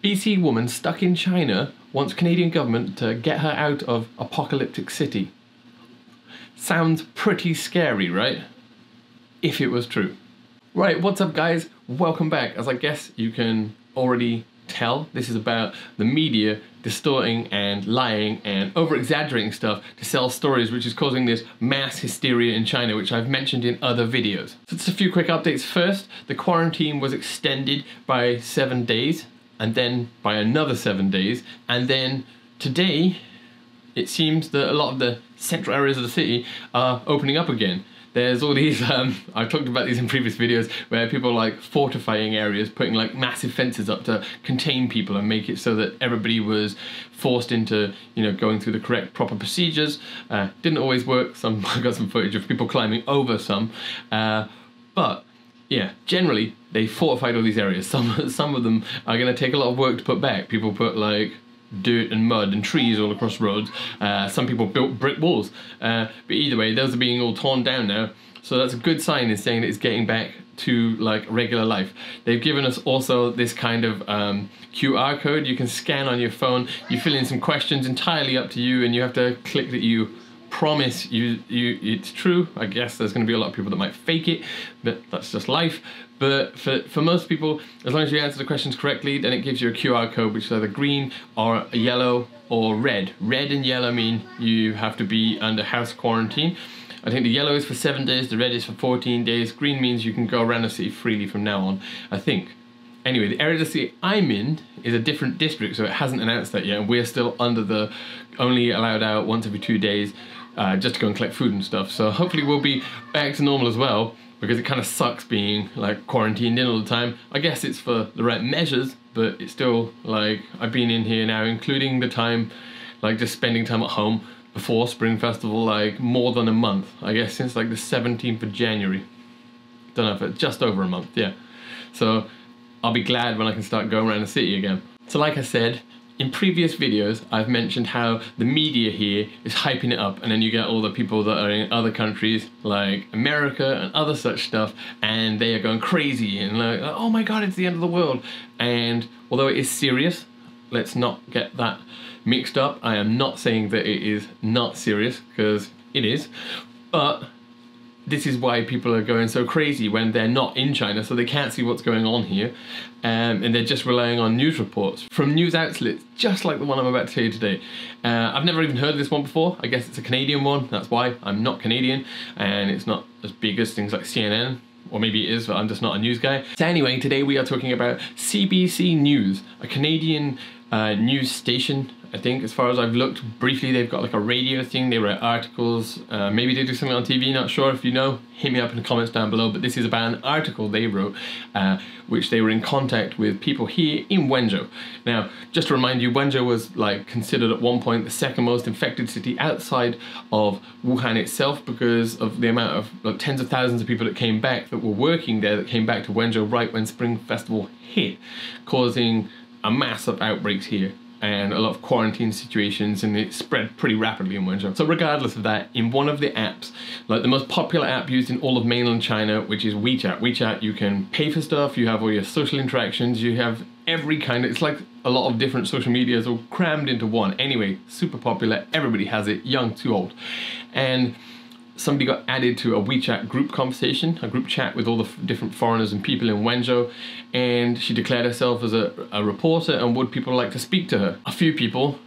BC woman stuck in China wants Canadian government to get her out of apocalyptic city. Sounds pretty scary, right? If it was true. Right, what's up guys? Welcome back. As I guess you can already tell, this is about the media distorting and lying and over-exaggerating stuff to sell stories, which is causing this mass hysteria in China, which I've mentioned in other videos. So just a few quick updates. First, the quarantine was extended by 7 days, and then by another 7 days, and then today it seems that a lot of the central areas of the city are opening up again. There's all these, I've talked about these in previous videos, where people are like fortifying areas, putting like massive fences up to contain people and make it so that everybody was forced into, you know, going through the correct proper procedures. Didn't always work. I got some footage of people climbing over some, but yeah, generally they fortified all these areas. Some of them are going to take a lot of work to put back. People put like dirt and mud and trees all across roads. Some people built brick walls, but either way, those are being all torn down now, so that's a good sign in saying that it's getting back to like regular life. They've given us also this kind of QR code you can scan on your phone. You fill in some questions, entirely up to you, and you have to click that you promise you it's true. I guess there's going to be a lot of people that might fake it, but that's just life. But for most people, as long as you answer the questions correctly, then it gives you a QR code, which is either green or yellow or red. Red and yellow mean you have to be under house quarantine. I think the yellow is for 7 days, the red is for 14 days. Green means you can go around the city freely from now on, I think. Anyway, the area of the city I'm in is a different district, so it hasn't announced that yet, and we're still under the only allowed out once every 2 days, just to go and collect food and stuff. So hopefully we'll be back to normal as well, because it kind of sucks being like quarantined in all the time. I guess it's for the right measures, but it's still like, I've been in here now, including the time, like just spending time at home before Spring Festival, like more than a month. I guess since like the 17th of January. Don't know if it's just over a month, yeah. So I'll be glad when I can start going around the city again. So like I said, in previous videos, I've mentioned how the media here is hyping it up, and then you get all the people that are in other countries like America and other such stuff, and they are going crazy and like, oh my god, it's the end of the world. And although it is serious, let's not get that mixed up. I am not saying that it is not serious, because it is, but this is why people are going so crazy when they're not in China, so they can't see what's going on here, and they're just relying on news reports from news outlets just like the one I'm about to tell you today. I've never even heard of this one before. I guess it's a Canadian one, that's why. I'm not Canadian, and it's not as big as things like CNN, or maybe it is, but I'm just not a news guy. So anyway, today we are talking about CBC News, a Canadian news station. I think, as far as I've looked briefly, they've got like a radio thing, they write articles, maybe they do something on TV, not sure. If you know, hit me up in the comments down below. But this is about an article they wrote, which they were in contact with people here in Wenzhou. Now, just to remind you, Wenzhou was like considered at one point the second most infected city outside of Wuhan itself, because of the amount of like, tens of thousands of people that came back, that were working there, that came back to Wenzhou right when Spring Festival hit, causing a mass of outbreaks here and a lot of quarantine situations, and it spread pretty rapidly in Wenzhou. So regardless of that, in one of the apps, like the most popular app used in all of mainland China, which is WeChat. WeChat, you can pay for stuff, you have all your social interactions, you have every kind of, it's like a lot of different social medias all crammed into one. Anyway, super popular, everybody has it, young to old. And somebody got added to a WeChat group conversation, a group chat with all the different foreigners and people in Wenzhou, and she declared herself as a reporter, and would people like to speak to her. A few people,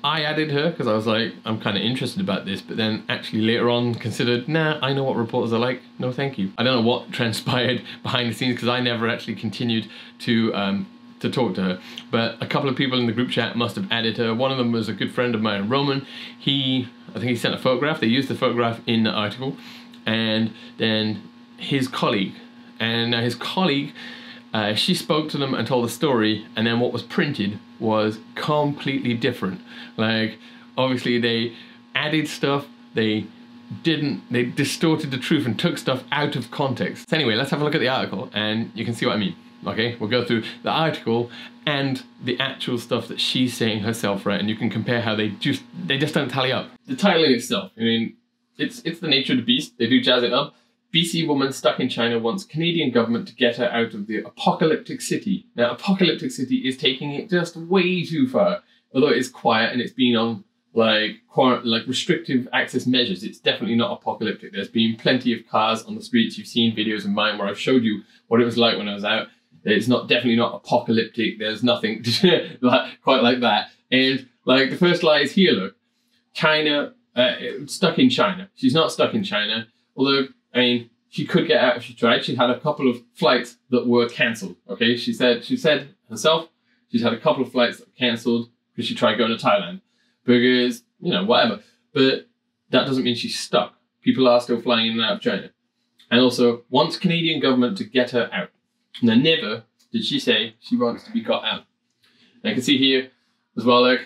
I added her because I was like, I'm kind of interested about this, but then actually later on considered, nah, I know what reporters are like, no thank you. I don't know what transpired behind the scenes, because I never actually continued to talk to her, but a couple of people in the group chat must have added her. One of them was a good friend of mine, Roman. I think he sent a photograph. They used the photograph in the article, and then his colleague, she spoke to them and told the story, and then what was printed was completely different. Like, obviously they added stuff, they distorted the truth and took stuff out of context. So anyway, let's have a look at the article and you can see what I mean. Okay, we'll go through the article and the actual stuff that she's saying herself, right? And you can compare how they just don't tally up. The title in itself, I mean, it's the nature of the beast. They do jazz it up. BC woman stuck in China wants Canadian government to get her out of the apocalyptic city. Now, apocalyptic city is taking it just way too far. Although it's quiet and it's been on like restrictive access measures, it's definitely not apocalyptic. There's been plenty of cars on the streets. You've seen videos of mine where I've showed you what it was like when I was out. It's definitely not apocalyptic. There's nothing quite like that. And like the first lie is here, look, China, stuck in China. She's not stuck in China, although, I mean, she could get out if she tried. She had a couple of flights that were cancelled. Okay, she said herself she's had a couple of flights that were cancelled because she tried going to Thailand. Because, you know, whatever. But that doesn't mean she's stuck. People are still flying in and out of China. And also wants Canadian government to get her out. Now, never did she say she wants to be got out. And I can see here as well, like,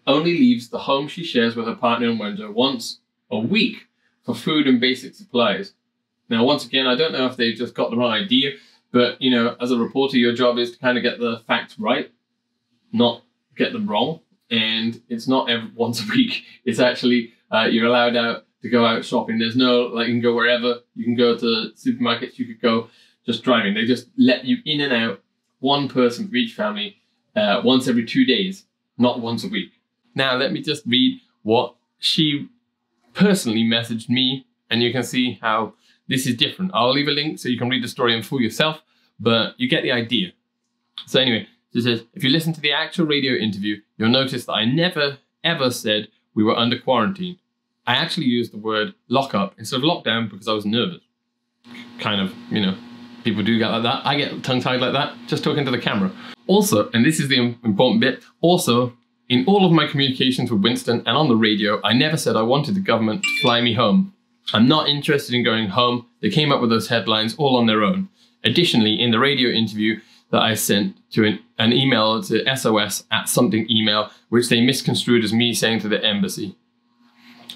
only leaves the home she shares with her partner in Windsor once a week for food and basic supplies. Now, once again, I don't know if they just got the wrong idea, but, you know, as a reporter, your job is to kind of get the facts right, not get them wrong. And it's not once a week. It's actually, you're allowed out to go out shopping. There's no, like, you can go wherever. You can go to supermarkets. You could go just driving. They just let you in and out, one person for each family, once every 2 days, not once a week. Now, let me just read what she personally messaged me, and you can see how this is different. I'll leave a link so you can read the story and fool yourself, but you get the idea. So anyway, she says, if you listen to the actual radio interview, you'll notice that I never, ever said we were under quarantine. I actually used the word lockup instead of lockdown because I was nervous. Kind of, you know, people do get like that. I get tongue-tied like that, just talking to the camera. Also, and this is the important bit, also, in all of my communications with Winston and on the radio, I never said I wanted the government to fly me home. I'm not interested in going home. They came up with those headlines all on their own. Additionally, in the radio interview that I sent to an email to SOS@something email, which they misconstrued as me saying to the embassy,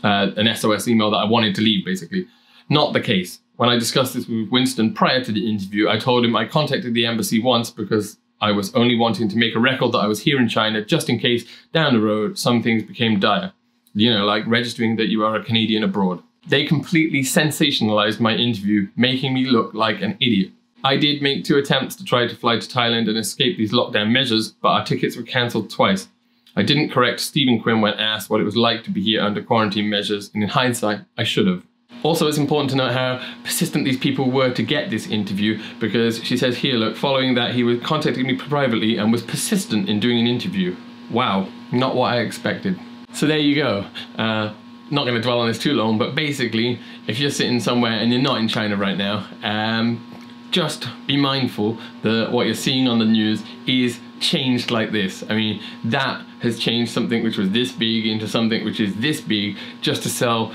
an SOS email that I wanted to leave, basically. Not the case. When I discussed this with Winston prior to the interview, I told him I contacted the embassy once because I was only wanting to make a record that I was here in China just in case down the road some things became dire. You know, like registering that you are a Canadian abroad. They completely sensationalized my interview, making me look like an idiot. I did make 2 attempts to try to fly to Thailand and escape these lockdown measures, but our tickets were cancelled twice. I didn't correct Stephen Quinn when asked what it was like to be here under quarantine measures, and in hindsight, I should have. Also, it's important to note how persistent these people were to get this interview, because she says here, look, following that he was contacting me privately and was persistent in doing an interview. Wow, not what I expected. So there you go. Not going to dwell on this too long, but basically, if you're sitting somewhere and you're not in China right now, just be mindful that what you're seeing on the news is changed like this. I mean, that has changed something which was this big into something which is this big just to sell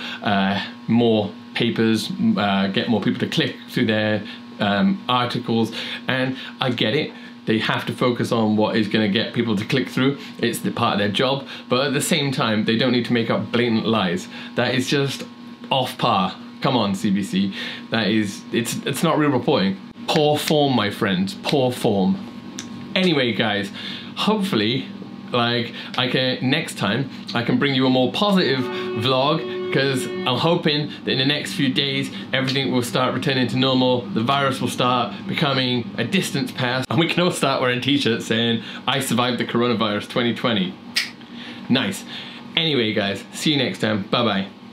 more papers, get more people to click through their articles. And I get it. They have to focus on what is going to get people to click through. It's the part of their job. But at the same time, they don't need to make up blatant lies. That is just off par. Come on, CBC. That is, it's not real reporting. Poor form, my friends. Poor form. Anyway, guys, hopefully, like, next time I can bring you a more positive vlog, because I'm hoping that in the next few days everything will start returning to normal, the virus will start becoming a distance past, and we can all start wearing t-shirts saying, I survived the coronavirus 2020. Nice. Anyway, guys, see you next time. Bye-bye.